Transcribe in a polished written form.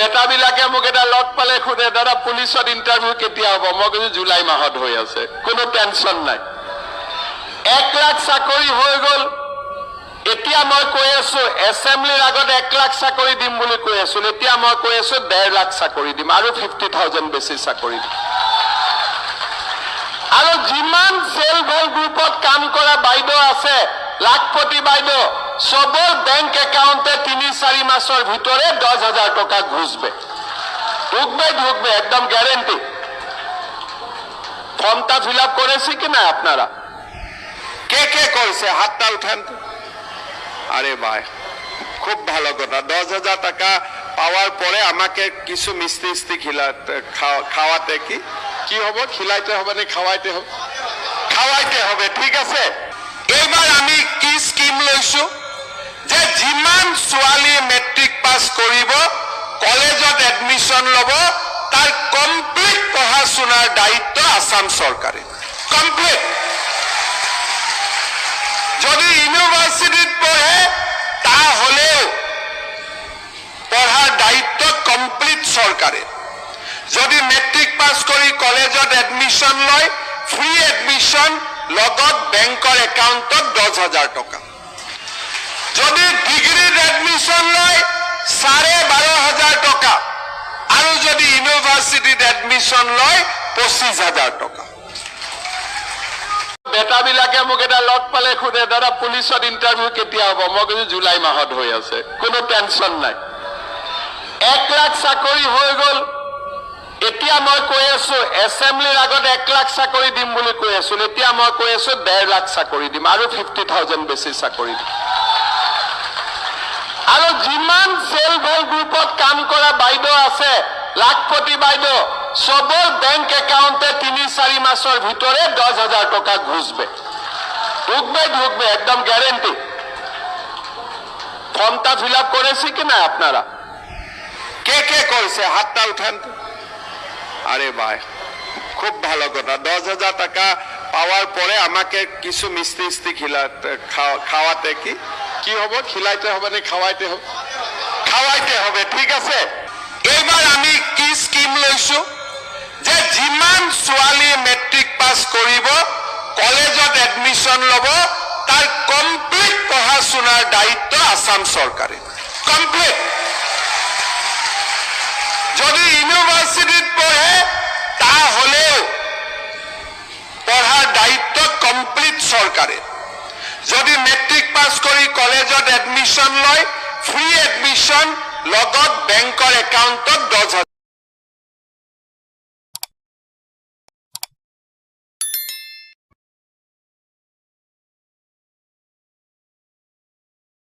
নেতাবিলাকে মোক এটা লগ পালে সোধে দাদা পুলিচত ইণ্টাৰভিউ কেতিয়া হ'ব মই কৈছো জুলাই মাহত হৈ আছে কোনো টেনচন নাই 1 লাখ চাকৰি হৈ গ'ল এতিয়া মই কৈ আছো এছেম্বলিৰ আগত 1 লাখ চাকৰি দিম বুলি কৈ আছো এতিয়া মই কৈ আছো 1.5 লাখ চাকৰি দিম আৰু 50,000 বেছি চাকৰি দিম আৰু যিমান সেল্ফ হেল্প গ্ৰুপত কাম কৰা বাইদেউ আছে লাখপতি বাইদেউ সবৰ বেংক একাউন্টে 3-4 মাসের ভিতরে 10,000 টাকা ঘুষবে ঢুকবে একদম গ্যারেন্টি ফর্মটা ফিল আপ করেছি কি না আপনারা কে কে করেছে হাতটা উঠান আরে ভাই খুব ভালো কথা 10,000 টাকা পাওয়ার পরে আমাকে কিছু মিষ্টি খাওয়াতে কি হবে খিলাইতে হবে না খাওয়াইতে হবে ঠিক আছে এবার আমি কি স্কিম লইছো যে যিমান ছোৱালী মেট্ৰিক পাস কৰিব কলেজত এডমিশন লব তার কমপ্লিট পড়াশোনার দায়িত্ব আসাম সরকারের কমপ্লিট যদি ইউনিভার্সিটিত পড়ে তাহলেও পড়ার দায়িত্ব কমপ্লিট সরকারের যদি মেট্রিক পাস করি কলেজত এডমিশন লয় ফ্রি এডমিশন লগত বেংকৰ একাউন্টত 10,000 টাকা যদি ডিগ্রির এডমিশন লয় 12,500 টাকা আর যদি ইউনিভার্সিটিত এডমিশন লয় 25,000 টাকা বেটাবিলাকে মোক এটা লগ পালে সোধে দাদা পুলিচত ইণ্টাৰভিউ কেতিয়া হ'ব মই কৈছো জুলাই মাহত হৈ আছে কোনো টেনচন নাই 1 লাখ চাকৰি হৈ গ'ল এতিয়া মই কৈ আছো এছেম্বলিৰ আগত 1 লাখ চাকৰি দিম বুলি কৈ আছো এতিয়া মই কৈ আছো 1.5 লাখ চাকৰি দিম আৰু 50,000 বেছি চাকৰি দিম আৰু যিমান সেল্ফ হেল্প গ্ৰুপত কাম কৰা বাইদেউ আছে লাখপতি বাইদেউ সবৰ বেংক একাউন্টে 3-4 মাসের ভিতরে 10,000 টাকা ঘুষবে ঢুকবে একদম গ্যারেন্টি ফর্মটা ফিল আপ করেছি কি না আপনারা কে কে করেছে হাতটা উঠান আরে ভাই খুব ভালো কথা 10,000 টাকা পাওয়ার পরে আমাকে কিছু মিষ্টি খাওয়াতে কি হবে খিলাইতে হবে না খাওয়াইতে হবে ঠিক আছে এবার আমি কি স্কিম লইছো যে যিমান ছোৱালী মেট্ৰিক পাস কৰিব কলেজত এডমিশন লব তার কমপ্লিট পড়াশোনার দায়িত্ব আসাম সরকারের কমপ্লিট যদি ইউনিভার্সিটিত পড়ে তাহলেও পড়ার দায়িত্ব কমপ্লিট সরকারের যদি মেট্রিক পাস করি কলেজত এডমিশন লয় ফ্রি এডমিশন লগত বেংকৰ একাউন্টত